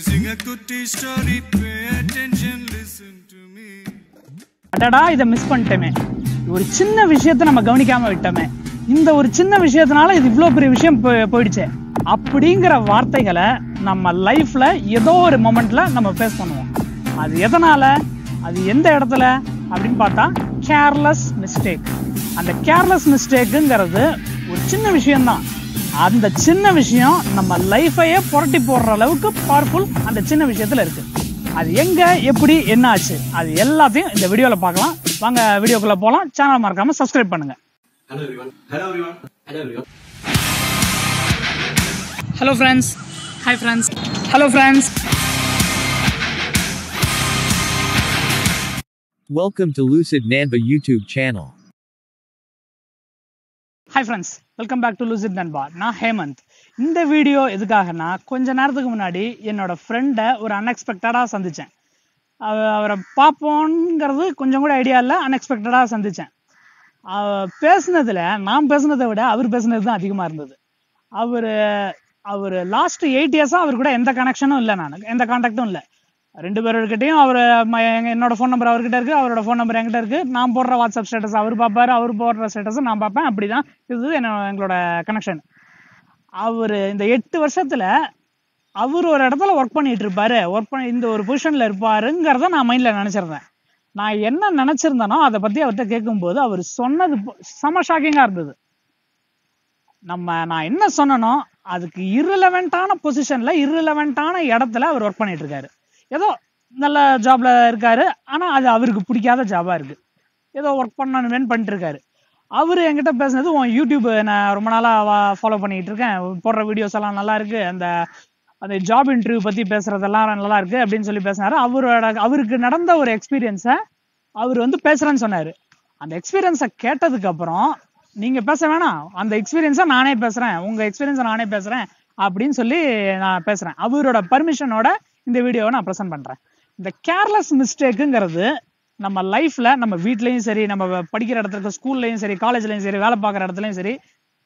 sing a goodie story, pay attention, listen to me. அடடா இதை miss பண்ணிட்டோமே, ஒரு சின்ன விஷயத்தை நம்ம கவனிக்காம விட்டோமே, இந்த ஒரு சின்ன விஷயத்தினால இது இவ்வளோ பெரிய விஷயம் போயிடுச்சு அப்படிங்கிற வார்த்தைகளை நம்ம லைஃப்ல ஏதோ ஒரு மொமெண்ட்ல நம்ம ஃபேஸ் பண்ணுவோம். அது எதனால, அது எந்த இடத்துல அப்படின்னு பார்த்தா கேர்லெஸ் மிஸ்டேக். அந்த கேர்லெஸ் மிஸ்டேக்குங்கிறது ஒரு சின்ன விஷயம்தான். அந்த சின்ன விஷயம் நம்ம லைஃபையே புரட்டி போடுற அளவுக்கு பவர்ஃபுல் அந்த சின்ன விஷயத்துல இருக்கு. அது எங்க, எப்படி, என்ன ஆச்சு, அது எல்லாத்தையும் இந்த வீடியோல பார்க்கலாம். வாங்க வீடியோக்குள்ள போலாம். சேனல் மறக்காம சப்ஸ்கிரைப் பண்ணுங்க. Hello everyone. Hello everyone. Hello everyone. Hello friends. Hi friends. Hello friends. Welcome to Lucid Nanba YouTube channel. Hi friends. Welcome back to lucid நண்பா. நான் ஹேமந்த். இந்த வீடியோ எதுக்காகனா, கொஞ்ச நேரத்துக்கு முன்னாடி என்னோட ஃப்ரெண்டை ஒரு அன்எக்ஸ்பெக்டடாக சந்தித்தேன். அவரை பார்ப்போங்கிறது கொஞ்சம் கூட ஐடியா இல்லை, அன்எக்ஸ்பெக்டடாக சந்தித்தேன். பேசுனதில் நான் பேசுனதை விட அவர் பேசுனது தான் அதிகமாக இருந்தது. அவர் லாஸ்ட் 8 இயர்ஸாக அவர் கூட எந்த கனெக்ஷனும் இல்லை, நான் எந்த கான்டாக்டும் இல்லை. 2 பேர்கிட்டையும் என்னோட ஃபோன் நம்பர் அவர்கிட்ட இருக்கு, அவரோட ஃபோன் நம்பர் என்கிட்ட இருக்கு. நான் போடுற வாட்ஸ்அப் ஸ்டேட்டஸ் அவர் பார்ப்பாரு, அவர் போடுற ஸ்டேட்டஸ் நான் பார்ப்பேன். அப்படிதான் இது எங்களோட கனெக்ஷன். இந்த 8 வருஷத்துல அவர் ஒரு இடத்துல ஒர்க் பண்ணிட்டு இருப்பாரு, இந்த ஒரு பொசிஷன்ல இருப்பாருங்கிறத நான் மைண்ட்ல நினைச்சிருந்தேன். நான் என்ன நினைச்சிருந்தேனோ அதை பத்தி அவர்கிட்ட கேட்கும்போது அவர் சொன்னது செம ஷாக்கிங்கா இருந்தது. நான் என்ன சொன்னனோ அதுக்கு irrelevant-ஆன பொசிஷன்ல, irrelevant-ஆன இடத்துல அவர் ஒர்க் பண்ணிட்டு இருக்காரு. ஏதோ நல்ல ஜாப்ல இருக்காரு, ஆனா அது அவருக்கு பிடிக்காத ஜாபா இருக்கு. ஏதோ ஒர்க் பண்ணணுமேன்னு பண்ணிட்டு இருக்காரு. அவரு என்கிட்ட பேசுனது, உன் யூடியூப் நான் ரொம்ப நாளா ஃபாலோ பண்ணிட்டு இருக்கேன், போடுற வீடியோஸ் எல்லாம் நல்லா இருக்கு, அந்த ஜாப் இன்டர்வியூ பத்தி பேசுறதெல்லாம் நல்லா இருக்கு அப்படின்னு சொல்லி பேசினாரு. அவருக்கு நடந்த ஒரு எக்ஸ்பீரியன்ஸை அவர் பேசுறேன்னு சொன்னாரு. அந்த எக்ஸ்பீரியன்ஸை கேட்டதுக்கு அப்புறம், நீங்க பேச வேணாம், அந்த எக்ஸ்பீரியன்ஸை நானே பேசுறேன், உங்க எக்ஸ்பீரியன்ஸை நானே பேசுறேன் அப்படின்னு சொல்லி நான் பேசுறேன். அவரோட பர்மிஷனோட இந்த வீடியோவை நான் ப்ரெசென்ட் பண்றேன். இந்த கேர்லெஸ் மிஸ்டேக்குங்கிறது நம்ம லைஃப்ல, நம்ம வீட்லயும் சரி, நம்ம படிக்கிற இடத்துல, ஸ்கூல்லையும் சரி, காலேஜ்லயும் சரி, வேலை பார்க்குற இடத்துலயும் சரி,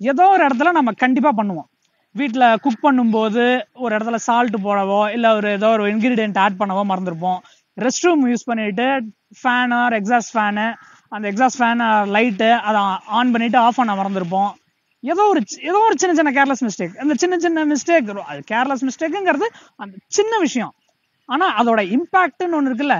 ஏதோ ஒரு இடத்துல நம்ம கண்டிப்பா பண்ணுவோம். வீட்டில் குக் பண்ணும்போது ஒரு இடத்துல சால்ட் போடவோ, இல்லை ஏதோ ஒரு இன்கிரீடியன்ட் ஆட் பண்ணவோ மறந்துருப்போம். ரெஸ்ட் ரூம் யூஸ் பண்ணிட்டு ஃபேனு, எக்ஸாஸ்ட் ஃபேனு, அந்த எக்ஸாஸ்ட் ஃபேன் லைட்டு அதை ஆன் பண்ணிட்டு ஆஃப் பண்ண மறந்துருப்போம். ஏதோ ஒரு சின்ன சின்ன கேர்லெஸ் மிஸ்டேக். அந்த சின்ன சின்ன மிஸ்டேக், அது கேர்லெஸ் மிஸ்டேக்குங்கிறது அந்த சின்ன விஷயம், ஆனா அதோட இம்பாக்ட்னு ஒன்று இருக்குல்ல.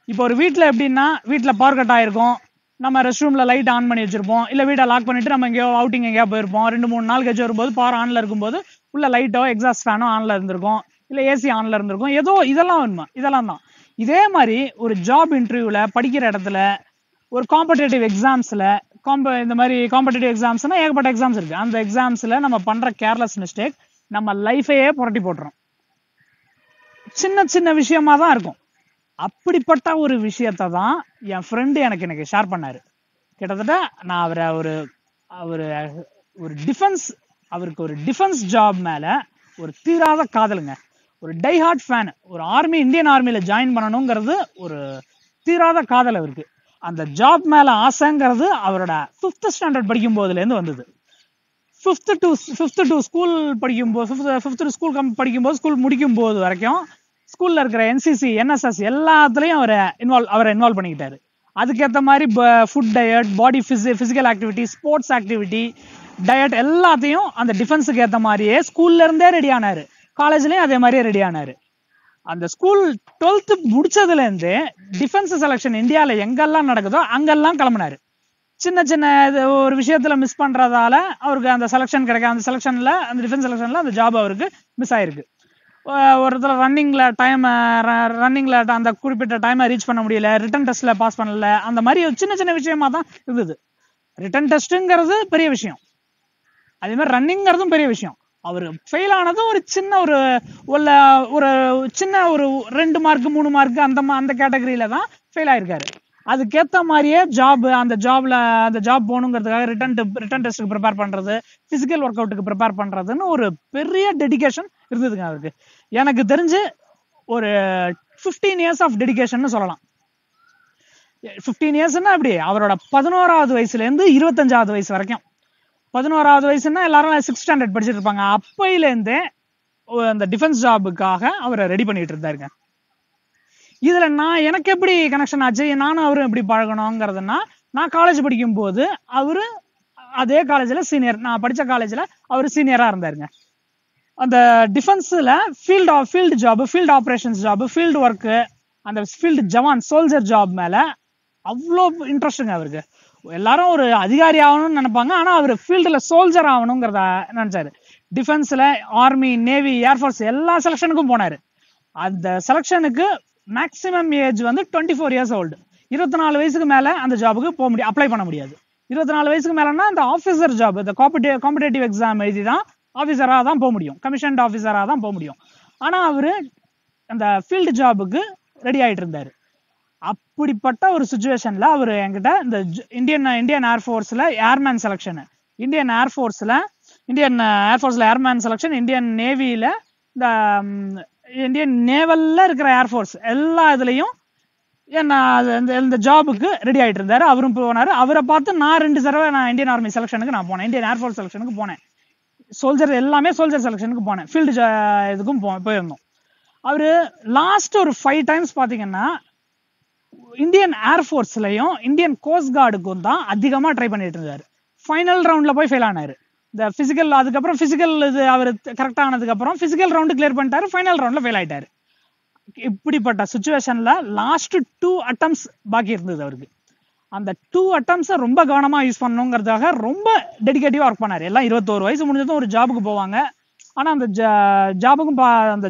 இப்போ ஒரு வீட்டில் எப்படின்னா, வீட்டில் பவர் கட் ஆயிருக்கும், நம்ம ரெஸ்ட் ரூம்ல லைட் ஆன் பண்ணி வச்சிருப்போம், இல்லை வீட்டை லாக் பண்ணிட்டு நம்ம எங்கேயோ அவுட்டிங் எங்கேயா போயிருப்போம். 2-3 நாள் கழிச்சு வரும்போது பவர் ஆன்ல இருக்கும்போது உள்ள லைட்டோ எக்ஸாஸ்ட் ஃபேனோ ஆன்ல இருந்திருக்கும், இல்லை ஏசி ஆன்ல இருந்திருக்கும். ஏதோ இதெல்லாம் உண்மை, இதெல்லாம் தான். இதே மாதிரி ஒரு ஜாப் இன்டர்வியூல, படிக்கிற இடத்துல, ஒரு காம்படேட்டிவ் எக்ஸாம்ஸ்ல, இந்த மாதிரி காம்படேட்டிவ் எக்ஸாம்ஸ்னா ஏகப்பட்ட எக்ஸாம்ஸ் இருக்கு. அந்த எக்ஸாம்ஸ்ல நம்ம பண்ற கேர்லெஸ் மிஸ்டேக் நம்ம லைஃபையே புரட்டி போட்டுரும். சின்ன சின்ன விஷயமா தான் இருக்கும். அப்படிப்பட்ட ஒரு விஷயத்தை தான் என் ஃப்ரெண்டு எனக்கு இன்னைக்கு ஷேர் பண்ணாரு. கிட்டத்தட்ட நான் அவருக்கு ஒரு டிஃபென்ஸ் ஜாப் மேல ஒரு தீராத காதலுங்க, ஒரு டைஹார்ட் ஃபேன், ஒரு இந்தியன் ஆர்மியில ஜாயின் பண்ணணுங்கிறது ஒரு தீராத காதல் அவருக்கு. அந்த ஜாப் மேல ஆசைங்கிறது அவரோட 5th ஸ்டாண்டர்ட் படிக்கும் போதுல இருந்து வந்தது. 5th to ஸ்கூல் படிக்கும்போது, 5th to ஸ்கூல் படிக்கும்போது, ஸ்கூல் முடிக்கும் போது வரைக்கும் ஸ்கூல்ல இருக்கிற NCC, NSS எல்லாத்துலயும் அவரை இன்வால்வ் பண்ணிக்கிட்டாரு. அதுக்கேற்ற மாதிரி food diet, body physical activity, sports activity, diet எல்லாத்தையும் அந்த டிஃபென்ஸுக்கு ஏற்ற மாதிரியே ஸ்கூல்ல இருந்தே ரெடி ஆனாரு. காலேஜ்லயும் அதே மாதிரியே ரெடி ஆனாரு. அந்த ஸ்கூல் 12th முடிச்சதுல இருந்து டிஃபென்ஸ் செலக்ஷன் இந்தியால எங்கெல்லாம் நடக்குதோ அங்கெல்லாம் கிளம்பினாரு. சின்ன சின்ன ஒரு விஷயத்துல மிஸ் பண்றதால அவருக்கு அந்த செலக்ஷன் கிடைக்க, அந்த செலக்ஷன்ல, அந்த டிஃபென்ஸ் செலக்ஷன்ல அந்த ஜாப் அவருக்கு மிஸ் ஆயிருக்கு. ஒரு இடத்துல ரன்னிங்ல அந்த குறிப்பிட்ட டைமை ரீச் பண்ண முடியல, ரிட்டன் டெஸ்ட்ல பாஸ் பண்ணல, அந்த மாதிரி சின்ன சின்ன விஷயமா தான் இருந்தது. ரிட்டன் டெஸ்ட்ங்கிறது பெரிய விஷயம், அதே மாதிரி ரன்னிங்கிறதும் பெரிய விஷயம். அவர் ஃபெயில் ஆனதும் ஒரு சின்ன ஒரு சின்ன ஒரு 2 மார்க் 3 மார்க் அந்த கேட்டகரியில தான் ஃபெயில் ஆயிருக்காரு. அதுக்கேற்ற மாதிரியே அந்த ஜாப் போகணுங்கிறதுக்காக ரிட்டன் டெஸ்ட்டுக்கு ப்ரிப்பேர் பண்றது, பிசிக்கல் ஒர்க் அவுட்டுக்கு ப்ரிப்பேர் பண்றதுன்னு ஒரு பெரிய டெடிகேஷன் இருந்ததுங்க அவருக்கு. எனக்கு தெரிஞ்சு ஒரு 15 இயர்ஸ் ஆஃப் டெடிகேஷன் சொல்லலாம். 15 இயர்ஸ்னா அப்படி அவரோட 11வது வயசுல இருந்து 25வது வயசு வரைக்கும். 11வது வயசுன்னா எல்லாரும் 6th ஸ்டாண்டர்ட் படிச்சுட்டு இருப்பாங்க. அப்பையில இருந்தே அந்த டிஃபென்ஸ் ஜாபுக்காக அவரை ரெடி பண்ணிட்டு இருந்தாருங்க. இதுல எனக்கு எப்படி கனெக்ஷன் ஆச்சு, நானும் அவரும் எப்படி பழகணுங்கிறதுனா, நான் காலேஜ் படிக்கும் போது அவரு அதே காலேஜ்ல சீனியர், நான் படிச்ச காலேஜ்ல அவரு சீனியரா இருந்தாருங்க. அந்த டிஃபென்ஸ்ல field job, field operations job, field work, அந்த ஃபீல்டு ஜவான் சோல்ஜர் ஜாப் மேல அவ்வளோ இன்ட்ரெஸ்ட்டுங்க அவருக்கு. எல்லாரும் ஒரு அதிகாரி ஆகணும்னு நினைப்பாங்க, ஆனா அவர் ஃபீல்டுல சோல்ஜர் ஆகணுங்கிறத நினைச்சாரு. டிஃபென்ஸ்ல ஆர்மி, நேவி, ஏர்ஃபோர்ஸ் எல்லா செலக்ஷனுக்கும் போனாரு. அந்த செலக்ஷனுக்கு மேக்சிமம் ஏஜ் வந்து 24 இயர்ஸ் ஓல்டு. 24 வயசுக்கு மேல அந்த ஜாபுக்கு போக முடியும், அப்ளை பண்ண முடியாது. 24 வயசுக்கு மேலன்னா அந்த ஆஃபீஸர் ஜாப், இந்த காம்படேட்டிவ் எக்ஸாம் எழுதி தான் ஆஃபீஸராக தான் போக முடியும், கமிஷன்ட் ஆஃபீஸராக தான் போக முடியும். ஆனா அவரு அந்த ஃபீல்டு ஜாபுக்கு ரெடி ஆயிட்டு இருந்தாரு. அப்படிப்பட்ட ஒரு சுச்சுவேஷன்ல அவர் என்கிட்ட இந்த இந்தியன் ஏர்ஃபோர்ஸ்ல ஏர்மேன் செலக்ஷன், இந்தியன் ஏர்ஃபோர்ஸ்ல ஏர்மேன் செலக்ஷன், இந்தியன் நேவியில இந்த இந்தியன் நேவல்ல இருக்கிற ஏர்ஃபோர்ஸ் எல்லா இதுலயும் இந்த ஜாபுக்கு ரெடி ஆயிட்டு இருந்தாரு. அவரும் போனாரு. அவரை பார்த்து நான் 2 தடவை நான் இந்தியன் ஆர்மி செலக்ஷனுக்கு நான் போனேன், இந்தியன் ஏர்ஃபோர்ஸ் செலக்ஷனுக்கு போனேன், சோல்ஜர் எல்லாமே சோல்ஜர் செலக்ஷனுக்கு போனேன், ஃபீல்டு இதுக்கும் போயிருந்தோம். அவரு லாஸ்ட் ஒரு 5 டைம்ஸ் பாத்தீங்கன்னா இந்தியன் ஏர்ஃபோர்ஸ்லயும் இந்தியன் கோஸ்ட் கார்டுக்கும் தான் அதிகமா ட்ரை பண்ணிட்டு இருந்தாரு. ஃபைனல் ரவுண்ட்ல போய் ஃபெயில் ஆனாரு. இந்த பிசிக்கல், அதுக்கப்புறம் பிசிக்கல் இது அவர் கரெக்ட் ஆனதுக்கு அப்புறம் பிசிக்கல் ரவுண்டு கிளியர் பண்ணிட்டாரு, ஃபைனல் ரவுண்ட்ல ஃபெயில் ஆயிட்டாரு. இப்படிப்பட்ட சுச்சுவேஷன்ல லாஸ்ட் 2 அட்டம்ஸ் பாக்கி இருந்தது அவருக்கு. அந்த 2 அட்டம்ஸ் ரொம்ப கவனமா யூஸ் பண்ணணுங்கிறதுக்காக ரொம்ப டெடிகேட்டிவா ஒர்க் பண்ணாரு. எல்லாம் 21 வயசு முடிஞ்சதும் ஒரு ஜாபுக்கு போவாங்க. ஆனா அந்த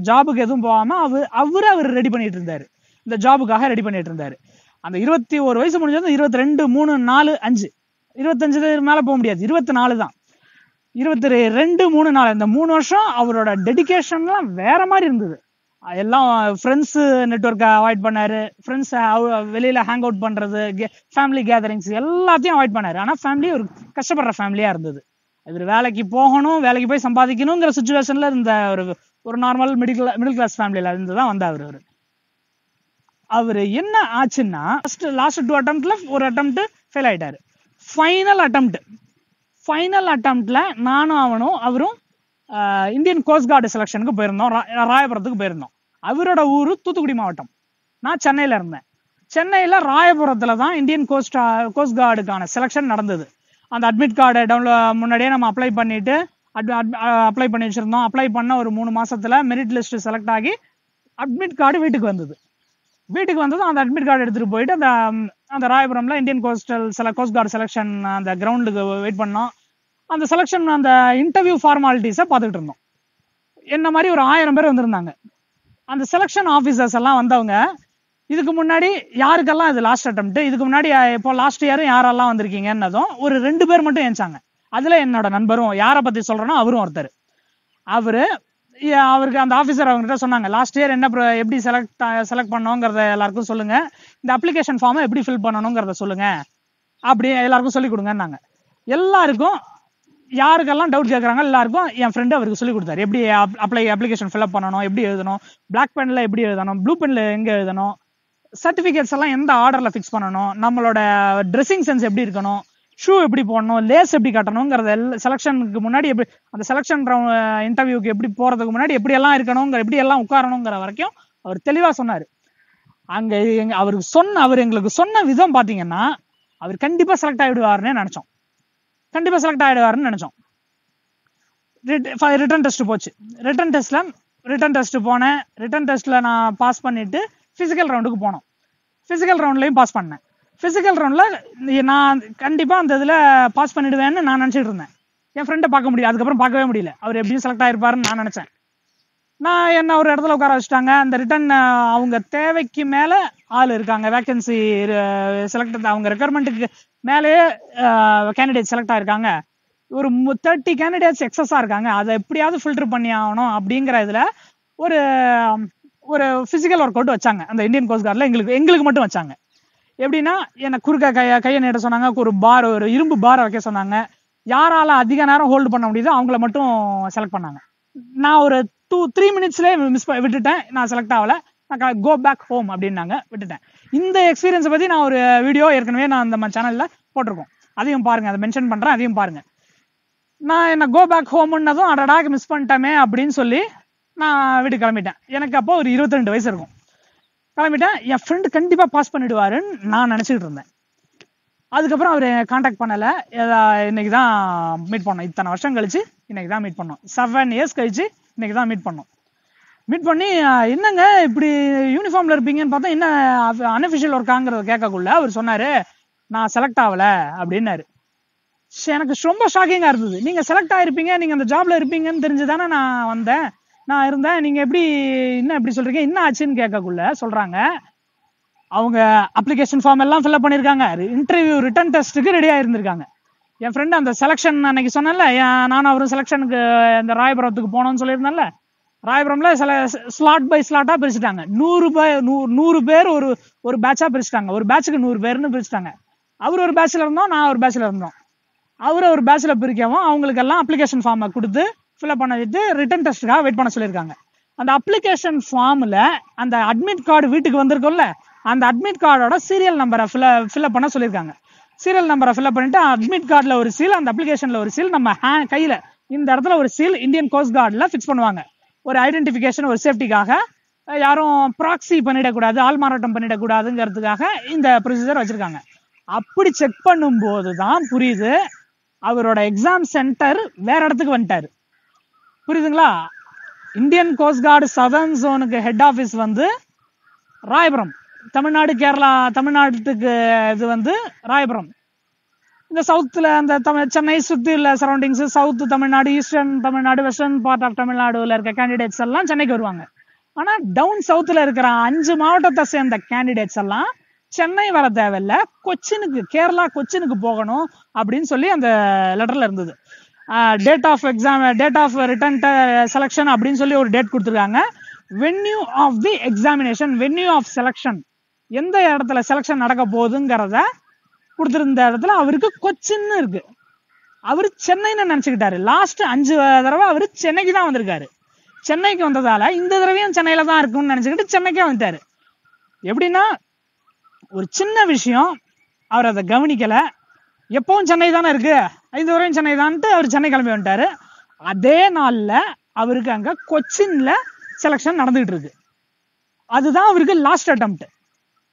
ஜாபுக்கு எதுவும் போகாம அவர் ரெடி பண்ணிட்டு இருந்தாரு, இந்த ஜாபுக்காக ரெடி பண்ணிட்டு இருந்தாரு. அந்த 21 வயசு முடிஞ்சதும் 22, 3, 4, 5, 25 மேல போக முடியாது, 24 தான். 22, 3, 4 இந்த 3 வருஷம் அவரோட டெடிகேஷன்லாம் வேற மாதிரி இருந்தது. எல்லாம் ஃப்ரெண்ட்ஸ் நெட்வொர்க்கை அவாய்ட் பண்ணாரு, ஃப்ரெண்ட்ஸ் வெளியில ஹேங் அவுட் பண்றது, ஃபேமிலி கேதரிங்ஸ் எல்லாத்தையும் அவாய்ட் பண்ணாரு. ஆனா ஃபேமிலி ஒரு கஷ்டப்படுற ஃபேமிலியா இருந்தது. இவர் வேலைக்கு போகணும், வேலைக்கு போய் சம்பாதிக்கணுங்கிற சுச்சுவேஷன்ல இருந்த ஒரு நார்மல் மிடில் கிளாஸ் ஃபேமிலியில இருந்துதான் வந்தார். அவரு என்ன ஆச்சுன்னா லாஸ்ட் 2 அட்டம்ப்ட்ல ஒரு அட்டம்ப்ட் ஃபெயில் ஆயிட்டாரு. ஃபைனல் அட்டம்ப்ட்ல நானும் அவரும் இந்தியன் கோஸ்ட் கார்டு செலக்ஷனுக்கு போயிருந்தோம், ராயபுரத்துக்கு போயிருந்தோம். அவரோட ஊரு தூத்துக்குடி மாவட்டம், நான் சென்னையில இருந்தேன். சென்னையில ராயபுரத்துல தான் இந்தியன் கோஸ்ட் கார்டுக்கான செலக்ஷன் நடந்தது. அந்த அட்மிட் கார்டை முன்னாடியே நம்ம அப்ளை பண்ணி வச்சிருந்தோம். அப்ளை பண்ண ஒரு 3 மாசத்துல மெரிட் லிஸ்ட் செலக்ட் ஆகி அட்மிட் கார்டு வீட்டுக்கு வந்தது. அந்த அட்மிட் கார்டு எடுத்துட்டு போயிட்டு அந்த ராயபுரம்ல இந்தியன் கோஸ்ட் கார்டு செலக்ஷன் அந்த கிரவுண்டுக்கு வெயிட் பண்ணோம். அந்த செலக்ஷன் அந்த இன்டர்வியூ ஃபார்மாலிட்டிஸை பார்த்துக்கிட்டு இருந்தோம். என்ன மாதிரி ஒரு 1000 பேர் வந்திருந்தாங்க. அந்த செலக்ஷன் ஆஃபீஸர்ஸ் எல்லாம் வந்தவங்க இதுக்கு முன்னாடி யாருக்கெல்லாம் இது லாஸ்ட் அட்டெம்ப்ட், இதுக்கு முன்னாடி இப்போ லாஸ்ட் இயரும் யாரெல்லாம் வந்திருக்கீங்கன்னதும் ஒரு 2 பேர் மட்டும் ஏஞ்சாங்க. அதுல என்னோட நண்பரும், யாரை பத்தி சொல்றேன்னா அவரும் ஒருத்தர். அவருக்கு அந்த ஆஃபீஸர் அவங்ககிட்ட சொன்னாங்க, லாஸ்ட் இயர் என்ன எப்படி செலக்ட் பண்ணோங்கிறத எல்லாருக்கும் சொல்லுங்க, இந்த அப்ளிகேஷன் ஃபார்மை எப்படி ஃபில் பண்ணணுங்கிறத சொல்லுங்க, அப்படி எல்லாருக்கும் சொல்லிக் கொடுங்கன்னாங்க. எல்லாருக்கும் யாருக்கெல்லாம் டவுட் கேட்கறாங்க எல்லாருக்கும் என் ஃப்ரெண்டு அவருக்கு சொல்லி கொடுத்தாரு. எப்படி அப்ளிகேஷன் ஃபில்அப் பண்ணணும், எப்படி எழுதணும், பிளாக் பென்ல எப்படி எழுதணும், ப்ளூ பென்ல எங்க எழுதணும், சர்டிபிகேட்ஸ் எல்லாம் எந்த ஆர்டர்ல ஃபிக்ஸ் பண்ணணும், நம்மளோட ட்ரெஸ்ஸிங் சென்ஸ் எப்படி இருக்கணும், ஷூ எப்படி போடணும், லேஸ் எப்படி கட்டணுங்கிறத செலக்ஷனுக்கு முன்னாடி எப்படி, அந்த செலக்ஷன் இன்டர்வியூக்கு எப்படி போறதுக்கு முன்னாடி எப்படி எல்லாம் இருக்கணுங்கிற, எப்படி எல்லாம் உட்காரணுங்கிற வரைக்கும் அவர் தெளிவா சொன்னாரு. அவர் எங்களுக்கு சொன்ன விதம் பாத்தீங்கன்னா அவர் கண்டிப்பா செலக்ட் ஆயிடுவாருன்னு நினைச்சோம். ரிட்டன் டெஸ்ட் போச்சு. ரிட்டன் டெஸ்ட் போனேன். ரிட்டன் டெஸ்ட்ல நான் பாஸ் பண்ணிட்டு பிசிக்கல் ரவுண்டுக்கு போனோம். பிசிக்கல் ரவுண்ட்லயும் பாஸ் பண்ணேன். பிசிக்கல் ரவுண்ட்ல நான் கண்டிப்பா அந்த இதுல பாஸ் பண்ணிடுவேன்னு நான் நினைச்சிட்டு இருந்தேன். என் ஃப்ரெண்டை பார்க்க முடியும், அதுக்கப்புறம் பார்க்கவே முடியல. அவர் எப்படியும் செலக்ட் ஆயிருப்பாருன்னு நான் நினைச்சேன். நான் என்ன ஒரு இடத்துல உட்கார வச்சுட்டாங்க. அந்த ரிட்டன் அவங்க தேவைக்கு மேல ஆள் இருக்காங்க, வேகன்சி செலக்ட், அவங்க ரெக்யர்மெண்ட்டுக்கு மேலேயே கேண்டிடேட் செலக்ட் ஆயிருக்காங்க. ஒரு 30 கேண்டிடேட்ஸ் எக்ஸஸா இருக்காங்க. அதை எப்படியாவது ஃபில்டர் பண்ணி ஆகணும் அப்படிங்கிற இதுல ஒரு பிசிக்கல் ஒர்க் அவுட் வச்சாங்க அந்த இந்தியன் கோஸ்ட் கார்டுல. எங்களுக்கு மட்டும் வச்சாங்க. எப்படின்னா என்ன குறுக்க கையை நீட்ட சொன்னாங்க, ஒரு இரும்பு பாரை வைக்க சொன்னாங்க. யாரால அதிக நேரம் ஹோல்டு பண்ண முடியுதோ அவங்கள மட்டும் செலக்ட் பண்ணாங்க. நான் ஒரு 2-3 மினிட்ஸ்லேயே விட்டுட்டேன். நான் செலக்ட் ஆகல. நான் கோ பேக் ஹோம் அப்படின்னாங்க, விட்டுட்டேன். இந்த எக்ஸ்பீரியன்ஸை பத்தி நான் ஒரு வீடியோ ஏற்கனவே நான் நம்ம சேனல்ல போட்டிருக்கோம், அதையும் பாருங்க, அதை மென்ஷன் பண்றேன், அதையும் பாருங்க. நான் என்ன கோ பேக் ஹோம்னதும் அடடாக்கு மிஸ் பண்ணிட்டேமே அப்படின்னு சொல்லி நான் வீட்டுக்கு கிளம்பிட்டேன். எனக்கு அப்போ ஒரு 22 வயசு இருக்கும். கிளம்பிட்டேன். என் ஃப்ரெண்டு கண்டிப்பாக பாஸ் பண்ணிடுவாருன்னு நான் நினச்சிக்கிட்டு இருந்தேன். அதுக்கப்புறம் அவர் காண்டாக்ட் பண்ணலை. இன்னைக்கு தான் மீட் பண்ணோம். இத்தனை வருஷம் கழிச்சு இன்னைக்கு தான் மீட் பண்ணோம். 7 இயர்ஸ் கழிச்சு இன்னைக்கு தான் மீட் பண்ணோம். மீட் பண்ணி என்னங்க இப்படி யூனிஃபார்மில் இருப்பீங்கன்னு பார்த்தா என்ன அன்அஃபிஷியல் ஒர்க்காங்கிறத கேட்கக்குள்ள அவர் சொன்னார், நான் செலக்ட் ஆகலை அப்படின்னாரு. எனக்கு ரொம்ப ஷாக்கிங்காக இருந்தது. நீங்கள் செலக்ட் ஆகிருப்பீங்க, நீங்கள் அந்த ஜாப்ல இருப்பீங்கன்னு தெரிஞ்சு தானே நான் வந்தேன், நான் இருந்தேன், நீங்கள் எப்படி என்ன எப்படி சொல்கிறீங்க, என்ன ஆச்சுன்னு கேட்கக்குள்ள சொல்கிறாங்க, அவங்க அப்ளிகேஷன் ஃபார்ம் எல்லாம் ஃபில்அப் பண்ணியிருக்காங்க, இன்டர்வியூ ரிட்டன் டெஸ்ட்டுக்கு ரெடியாக இருந்திருக்காங்க. என் ஃப்ரெண்டு அந்த செலெக்ஷன் அன்னைக்கு சொன்னேன்ல, நானும் அவரும் செலெக்ஷனுக்கு இந்த ராயபுரத்துக்கு போனோம்னு சொல்லியிருந்தேன்ல, ராயபுரம்ல சில ஸ்லாட் பை ஸ்லாட்டாக பிரிச்சுட்டாங்க. 100 பேர் ஒரு பேட்சாக பிரிச்சுட்டாங்க. ஒரு பேட்சுக்கு 100 பேர்னு பிரிச்சுட்டாங்க. அவர் ஒரு பேட்சில் இருந்தோம், நான் ஒரு பேட்சில் இருந்தோம். அவரை ஒரு பேட்சில் பிரிக்கவும் அவங்களுக்கு எல்லாம் அப்ளிகேஷன் ஃபார்மை கொடுத்து ஃபில்அப் பண்ண வச்சு ரிட்டன் டெஸ்ட்டுக்காக வெயிட் பண்ண சொல்லியிருக்காங்க. அந்த அப்ளிகேஷன் ஃபார்மில் அந்த அட்மிட் கார்டு வீட்டுக்கு வந்திருக்கும்ல, அந்த அட்மிட் கார்டோட சீரியல் நம்பரை ஃபில்அப் பண்ண சொல்லியிருக்காங்க. சீரியல் நம்பரை ஃபில்அப் பண்ணிட்டு அட்மிட் கார்டில் ஒரு சீல், அந்த அப்ளிகேஷனில் ஒரு சீல், நம்ம கையில் இந்த இடத்துல ஒரு சீல் இந்தியன் கோஸ்ட் கார்டில் ஃபிக்ஸ் பண்ணுவாங்க. ஒரு ஐடென்டிஃபிகேஷன், ஒரு சேஃப்டிக்காக, யாரும் ப்ராக்சி பண்ணிடக்கூடாது, ஆள்மாறாட்டம் பண்ணிடக்கூடாதுங்கிறதுக்காக இந்த ப்ரொசீஜர் வச்சிருக்காங்க. அப்படி செக் பண்ணும்போது தான் புரியுது அவரோட எக்ஸாம் சென்டர் வேற இடத்துக்கு வந்துட்டாரு. புரியுதுங்களா? இந்தியன் கோஸ்ட் கார்டு சதர்ன் ஜோனுக்கு ஹெட் ஆஃபீஸ் வந்து ராயபுரம், தமிழ்நாடு கேரளா தமிழ்நாட்டுக்கு இது வந்து ராயபுரம். இந்த சவுத்தில் அந்த சென்னை சுற்றி உள்ள surroundings, south Tamil Nadu, eastern Tamil Nadu, western part of தமிழ்நாடுல இருக்க கேண்டிடேட்ஸ் எல்லாம் சென்னைக்கு வருவாங்க. ஆனால் டவுன் சவுத்தில் இருக்கிற 5 மாவட்டத்தை சேர்ந்த கேண்டிடேட்ஸ் எல்லாம் சென்னை வர தேவையில்ல, கொச்சினுக்கு, கேரளா கொச்சினுக்கு போகணும் அப்படின்னு சொல்லி அந்த லெட்டர்ல இருந்தது. Date of exam, date of written selection அப்படின்னு சொல்லி ஒரு டேட் கொடுத்துருக்காங்க. Venue of the examination, venue of selection, எந்த இடத்துல செலெக்ஷன் நடக்க போகுதுங்கிறத கொடுத்துருந்த இடத்துல அவருக்கு கொச்சின்னு இருக்கு. அவரு சென்னைன்னு நினைச்சுக்கிட்டாரு. லாஸ்ட் 5 தடவை அவரு சென்னைக்கு தான் வந்திருக்காரு. சென்னைக்கு வந்ததால இந்த தடவையும் சென்னையில தான் இருக்கும்னு நினைச்சுக்கிட்டு சென்னைக்கே வந்துட்டாரு. எப்படின்னா, ஒரு சின்ன விஷயம் அவர் அதை கவனிக்கல. எப்பவும் சென்னை தானே இருக்கு, 5 வரையும் சென்னை தான்ட்டு அவர் சென்னை கிளம்பி வந்துட்டாரு. அதே நாள்ல அவருக்கு அங்க கொச்சின்ல செலெக்ஷன் நடந்துகிட்டு இருக்கு. அதுதான் அவருக்கு லாஸ்ட் அட்டெம்ப்ட்.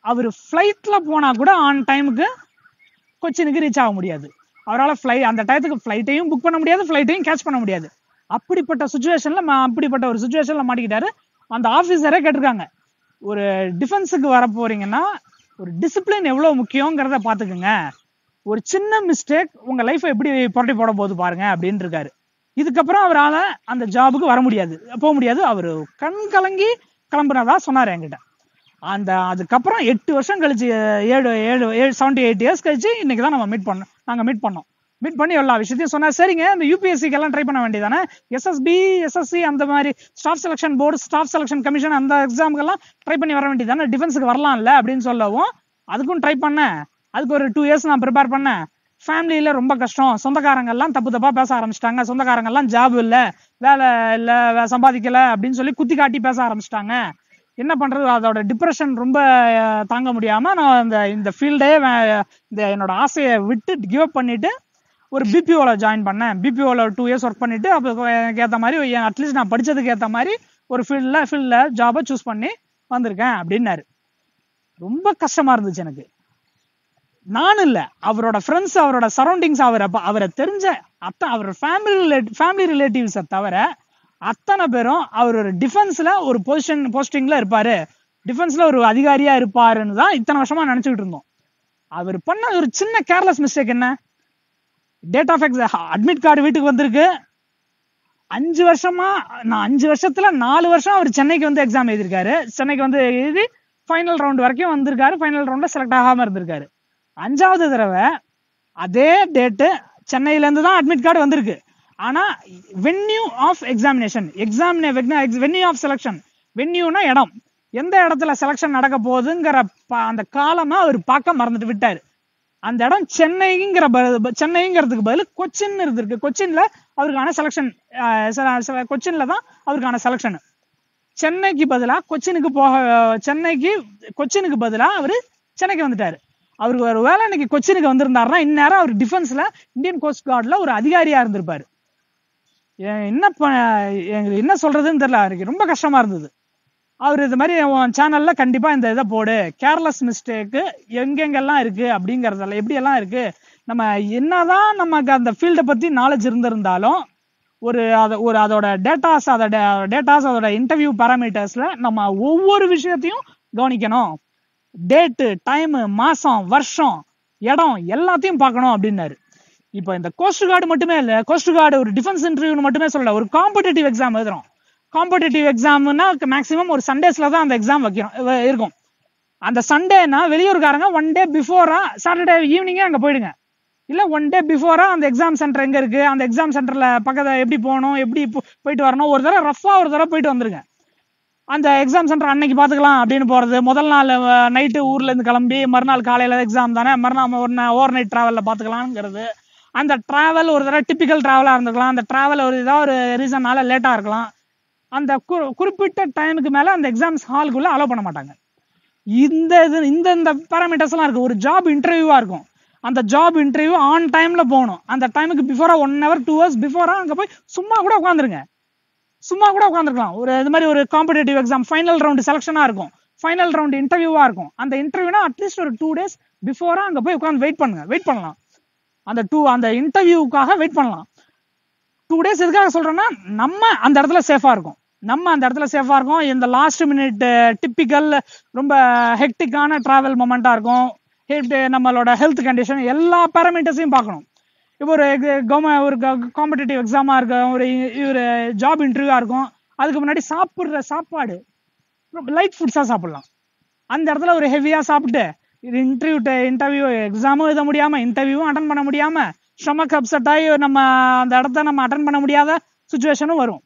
அவர் ஃபிளைட்ல போனா கூட ஆன் டைமுக்கு கொச்சினுக்கு ரீச் ஆக முடியாது. அவரால் அந்த டயத்துக்கு ஃபிளைட்டையும் புக் பண்ண முடியாது, ஃபிளைட்டையும் கேட்ச் பண்ண முடியாது. அப்படிப்பட்ட ஒரு சுச்சுவேஷன்ல மாட்டிக்கிட்டாரு. அந்த ஆஃபீஸரே கேட்டிருக்காங்க, ஒரு டிஃபென்ஸுக்கு வர போறீங்கன்னா ஒரு டிசிப்ளின் எவ்வளவு முக்கியங்கிறத பாத்துக்குங்க, ஒரு சின்ன மிஸ்டேக் உங்க லைஃப் எப்படி புரட்டி போட போது பாருங்க அப்படின்னு இருக்காரு. இதுக்கப்புறம் அவரால் அந்த ஜாபுக்கு போக முடியாது. அவரு கண் கலங்கி கிளம்புனதா சொன்னாரு என்கிட்ட. அதுக்கப்புறம் 8 வருஷம் கழிச்சு, 78 இயர்ஸ் கழிச்சு இன்னைக்கு தான் நாங்க மீட் பண்ணி எல்லா விஷயத்தையும் சொன்னா. சரிங்க, இந்த யூபிஎஸ்சிக்கு எல்லாம் ட்ரை பண்ண வேண்டியதானே, எஸ்எஸ்பி, எஸ்எஸ்சி, அந்த மாதிரி staff selection board, staff selection commission, அந்த எக்ஸாமுக்கெல்லாம் ட்ரை பண்ணி வர வேண்டியதானே, டிஃபென்ஸுக்கு வரலாம்ல அப்படின்னு சொல்லவும், அதுக்கும் ட்ரை பண்ணேன். அதுக்கு ஒரு 2 இயர்ஸ் நான் ப்ரிப்பேர் பண்ணேன். ஃபேமிலியில ரொம்ப கஷ்டம், சொந்தக்காரங்க எல்லாம் தப்பா பேச ஆரம்பிச்சிட்டாங்க, சொந்தக்காரங்க எல்லாம் ஜாப் இல்ல, வேலை இல்ல, சம்பாதிக்கல அப்படின்னு சொல்லி குத்தி காட்டி பேச ஆரம்பிச்சிட்டாங்க. என்ன பண்றது, அதோட டிப்ரெஷன் ரொம்ப தாங்க முடியாம நான் இந்த ஃபீல்டே என்னோட ஆசையை விட்டு கிவ் அப் பண்ணிட்டு ஒரு பிபிஓல ஜாயின் பண்ணேன். பிபிஓல 2 இயர்ஸ் ஒர்க் பண்ணிட்டு அப்போ எனக்கு ஏற்ற மாதிரி, அட்லீஸ்ட் நான் படிச்சதுக்கு ஏற்ற மாதிரி ஒரு ஃபீல்ட்ல ஜாபை சூஸ் பண்ணி வந்திருக்கேன் அப்படின்னாரு. ரொம்ப கஷ்டமா இருந்துச்சு எனக்கு. நானும் இல்ல, அவரோட ஃப்ரெண்ட்ஸ், அவரோட சரௌண்டிங்ஸ், அவரை தெரிஞ்ச அவரோட ஃபேமிலி ரிலேட்டிவ்ஸை தவிர அத்தனை பேரும் அவர் ஒரு டிஃபென்ஸ்ல ஒரு போஸ்டிங்ல இருப்பாரு, டிஃபென்ஸ்ல ஒரு அதிகாரியா இருப்பாருன்னு தான் இத்தனை வருஷமா நினைச்சுக்கிட்டு இருந்தோம். அவர் பண்ண ஒரு சின்ன கேர்லெஸ் மிஸ்டேக் என்ன, டேட் ஆஃப் அட்மிட் கார்டு வீட்டுக்கு வந்திருக்கு. 5 வருஷத்துல 4 வருஷம் அவர் சென்னைக்கு வந்து எக்ஸாம் எழுதியிருக்காரு. சென்னைக்கு வந்து எழுதி ஃபைனல் ரவுண்ட் வரைக்கும் வந்திருக்காரு. ஃபைனல் ரவுண்ட்ல செலக்ட் ஆகாம இருந்திருக்காரு. 5வது தடவை அதே டேட்டு சென்னையில இருந்து தான் அட்மிட் கார்டு வந்திருக்கு. ஆனா venue of examination, venue of selection, வென்யூனா இடம், எந்த இடத்துல செலக்ஷன் நடக்க போகுதுங்கிற அந்த காலமா அவர் பார்க்க மறந்துட்டு விட்டாரு. அந்த இடம் சென்னைங்கிறதுக்கு பதில் கொச்சின் இருந்திருக்கு. கொச்சின்ல அவருக்கான செலக்ஷன், கொச்சின்ல தான் அவருக்கான செலக்ஷன். சென்னைக்கு பதிலா கொச்சினுக்கு பதிலா அவரு சென்னைக்கு வந்துட்டாரு. அவருக்கு ஒரு வேலை இன்னைக்கு கொச்சினுக்கு வந்திருந்தாருன்னா இந்நேரம் அவர் டிஃபென்ஸ்ல, இந்தியன் கோஸ்ட் கார்டுல ஒரு அதிகாரியா இருந்திருப்பாரு. எங்களுக்கு என்ன சொல்றதுன்னு தெரியல, எனக்கு ரொம்ப கஷ்டமா இருந்தது. அவர் இது மாதிரி சேனல்ல கண்டிப்பா இந்த இதை போடு, கேர்லெஸ் மிஸ்டேக்கு எங்கெங்கெல்லாம் இருக்கு அப்படிங்கறதெல்லாம் எப்படி எல்லாம் இருக்கு, நம்ம என்னதான் நமக்கு அந்த ஃபீல்டை பத்தி நாலேஜ் இருந்திருந்தாலும் அதோட டேட்டாஸ் அதோட இன்டர்வியூ பேராமீட்டர்ஸ்ல நம்ம ஒவ்வொரு விஷயத்தையும் கவனிக்கணும். டேட்டு, டைம், மாசம், வருஷம், இடம் எல்லாத்தையும் பார்க்கணும் அப்படின்னாரு. இப்போ இந்த கோஸ்ட் கார்டு மட்டுமே இல்ல, கோஸ்ட் கார்டு ஒரு டிஃபென்ஸ் இன்டர்வியூன்னு மட்டுமே சொல்லல, ஒரு காம்படிட்டிவ் எக்ஸாம் எழுதுறோம். காம்படிட்டிவ் எக்ஸாம்னா மேக்ஸிமம் ஒரு சண்டேஸ்ல தான் அந்த எக்ஸாம் இருக்கும். அந்த சண்டேனா வெளியூர்காரங்க 1 day பிஃபோரா சாட்டர்டே ஈவினிங்கே அங்க போயிடுங்க, இல்ல 1 day பிஃபோரா அந்த எக்ஸாம் சென்டர் எங்க இருக்கு, அந்த எக்ஸாம் சென்டர்ல பக்கத்துல எப்படி போகணும், எப்படி போயிட்டு வரணும், ஒரு தடவை போயிட்டு வந்துருங்க. அந்த எக்ஸாம் சென்டர் அன்னைக்கு பாத்துக்கலாம் அப்படின்னு போறது, முதல் நாள் நைட்டு ஊர்ல இருந்து கிளம்பி மறுநாள் காலையில எக்ஸாம் தானே, மறுநாள் ஓவர் நைட் டிராவல்ல பாத்துக்கலாம்ங்கிறது. அந்த டிராவல் ஒரு தடவை டிபிக்கல் டிராவலா இருந்துக்கலாம், அந்த டிராவல் ஏதாவது ஒரு ரீசன்னால லேட்டா இருக்கலாம். அந்த குறிப்பிட்ட டைமுக்கு மேல அந்த எக்ஸாம்ஸ் ஹாலுக்குள்ள அலோவ் பண்ண மாட்டாங்க. இந்த பேராமீட்டர்ஸ் எல்லாம் இருக்கு. ஒரு ஜாப் இன்டர்வியூவா இருக்கும், அந்த ஜாப் இன்டர்வியூ ஆன் டைம்ல போகணும். அந்த டைமுக்கு பிஃபோரா 1 hour 2 hours பிஃபோரா அங்க போய் சும்மா கூட உட்காந்துருக்கலாம். ஒரு இது மாதிரி ஒரு காம்படிட்டிவ் எக்ஸாம் ஃபைனல் ரவுண்ட் செலக்ஷனா இருக்கும், ஃபைனல் ரவுண்ட் இன்டர்வியூவா இருக்கும். அந்த இன்டர்வியூனா அட்லீஸ்ட் ஒரு 2 days பிஃபோரா அங்க போய் உட்காந்து வெயிட் பண்ணலாம். அந்த இன்டர்வியூக்காக வெயிட் பண்ணலாம். 2 days எதுக்காக சொல்றேன்னா, நம்ம அந்த இடத்துல சேஃபா இருக்கும். இந்த லாஸ்ட் மினிட் டிப்பிக்கல் ரொம்ப ஹெக்டிக்கான டிராவல் மொமெண்டா இருக்கும். நம்மளோட ஹெல்த் கண்டிஷன் எல்லா பேராமீட்டர்ஸையும் பார்க்கணும். இப்போ ஒரு காம்படிட்டிவ் எக்ஸாமா இருக்கும், ஒரு ஜாப் இன்டர்வியூவா இருக்கும். அதுக்கு முன்னாடி சாப்பிடுற சாப்பாடு லைட் ஃபுட்ஸா சாப்பிடலாம். அந்த இடத்துல ஒரு ஹெவியா சாப்பிட்டு இன்டர்வியூ எக்ஸாமும் எழுத முடியாம, இன்டர்வியூவும் அட்டன் பண்ண முடியாம, ஸ்டொமக் அப்செட் ஆகி நம்ம அந்த இடத்த நம்ம அட்டன் பண்ண முடியாத சுச்சுவேஷனும் வரும்.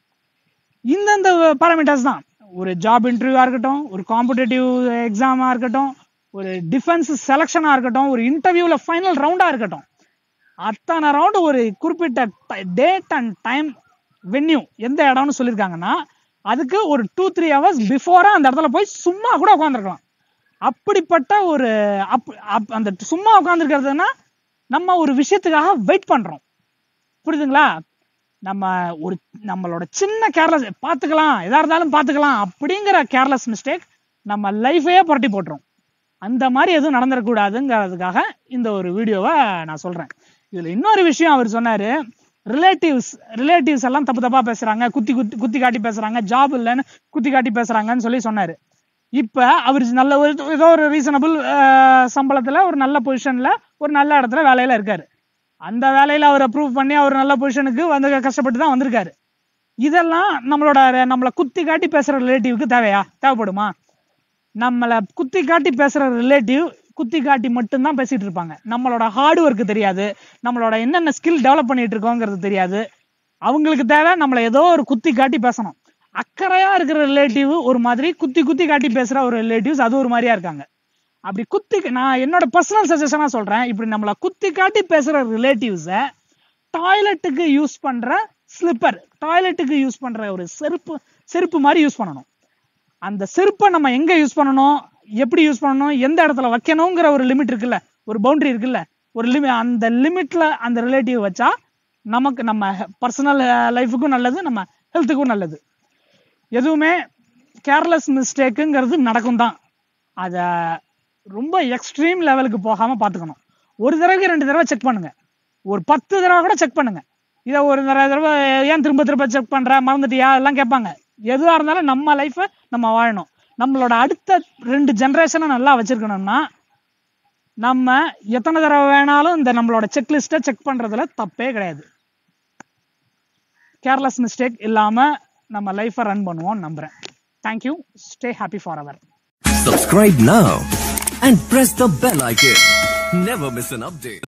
இந்த பாராமீட்டர்ஸ் தான் ஒரு ஜாப் இன்டர்வியூவா இருக்கட்டும், ஒரு காம்படிட்டிவ் எக்ஸாமா இருக்கட்டும், ஒரு டிஃபென்ஸ் செலக்ஷனா இருக்கட்டும், ஒரு இன்டர்வியூல ஃபைனல் ரவுண்டா இருக்கட்டும், அத்தனை ரவுண்டு ஒரு குறிப்பிட்ட டேட் அண்ட் டைம், வென்யூ எந்த இடம்னு சொல்லியிருக்காங்கன்னா அதுக்கு ஒரு 2-3 hours பிஃபோரா அந்த இடத்துல போய் சும்மா கூட உட்காந்துருக்கலாம். அப்படிப்பட்ட ஒரு அந்த சும்மா உட்காந்துருக்கிறதுனா நம்ம ஒரு விஷயத்துக்காக வெயிட் பண்றோம். புரியுதுங்களா? நம்மளோட சின்ன கேர்லெஸ், பாத்துக்கலாம் எதா இருந்தாலும் பாத்துக்கலாம் அப்படிங்கிற கேர்லெஸ் மிஸ்டேக் நம்ம லைஃபையே புரட்டி போட்டுரும். அந்த மாதிரி எதுவும் நடந்துடக்கூடாதுங்கிறதுக்காக இந்த ஒரு வீடியோவை நான் சொல்றேன். இதுல இன்னொரு விஷயம் அவர் சொன்னாரு, ரிலேட்டிவ்ஸ் எல்லாம் தப்பா பேசுறாங்க, குத்தி காட்டி பேசுறாங்க, ஜாப் இல்லைன்னு குத்தி காட்டி பேசுறாங்கன்னு சொன்னாரு. இப்ப அவர் நல்ல ஏதோ ஒரு ரீசனபிள் சம்பளத்துல ஒரு நல்ல பொசிஷன்ல ஒரு நல்ல இடத்துல வேலையில இருக்காரு. அந்த வேலையில அவர் அப்ரூவ் பண்ணி அவர் நல்ல பொசிஷனுக்கு வந்து கஷ்டப்பட்டு தான் வந்திருக்காரு. இதெல்லாம் நம்மளை குத்தி காட்டி பேசுற ரிலேட்டிவ்க்கு தேவைப்படுமா? நம்மளை குத்தி காட்டி பேசுற ரிலேட்டிவ் குத்தி காட்டி மட்டும்தான் பேசிட்டு இருப்பாங்க. நம்மளோட ஹார்ட் ஒர்க் தெரியாது, நம்மளோட என்னென்ன ஸ்கில் டெவலப் பண்ணிட்டு இருக்கோங்கிறது தெரியாது. அவங்களுக்கு தேவை நம்மளை ஏதோ ஒரு குத்தி காட்டி பேசணும். அக்கறையா இருக்கிற ரிலேட்டிவ் ஒரு மாதிரி, குத்தி காட்டி பேசுற ஒரு ரிலேட்டிவ்ஸ் அது ஒரு மாதிரியா இருக்காங்க. அப்படி நான் என்னோட பர்சனல் சஜஷனா சொல்றேன், இப்படி நம்மள குத்தி காட்டி பேசுற ரிலேட்டிவ்ஸ டாய்லெட்டுக்கு யூஸ் பண்ற ஸ்லிப்பர், டாய்லெட்டுக்கு யூஸ் பண்ற ஒரு செருப்பு மாதிரி யூஸ் பண்ணணும். அந்த செருப்பை நம்ம எங்க யூஸ் பண்ணணும், எப்படி யூஸ் பண்ணணும், எந்த இடத்துல வைக்கணுங்கிற ஒரு லிமிட் இருக்குல்ல, ஒரு பவுண்டரி இருக்குல்ல, அந்த லிமிட்ல அந்த ரிலேட்டிவ் வச்சா நமக்கு நம்ம பர்சனல் லைஃபுக்கும் நல்லது, நம்ம ஹெல்த்துக்கும் நல்லது. எதுவுமே கேர்லெஸ் மிஸ்டேக்குங்கிறது நடக்கும் தான். அத ரொம்ப எக்ஸ்ட்ரீம் லெவலுக்கு போகாம பாத்துக்கணும். ஒரு தடவைக்கு 2 தடவை செக் பண்ணுங்க, ஒரு 10 தடவை கூட செக் பண்ணுங்க. இதை ஒரு தடவை ஏன் திரும்ப செக் பண்ற, மறந்துட்டியா எல்லாம் கேட்பாங்க. எதுவா இருந்தாலும் நம்ம லைஃபை நம்ம வாழணும். நம்மளோட அடுத்த 2 ஜெனரேஷனை நல்லா வச்சிருக்கணும்னா நம்ம எத்தனை தடவை வேணாலும் இந்த நம்மளோட செக்லிஸ்ட்டை செக் பண்றதுல தப்பே கிடையாது. கேர்லெஸ் மிஸ்டேக் இல்லாம நம்ம லைஃபை ரன் பண்ணுவோம் நம்புறேன். Thank you. Stay happy for ever. Subscribe now and press the bell icon. Never miss an update.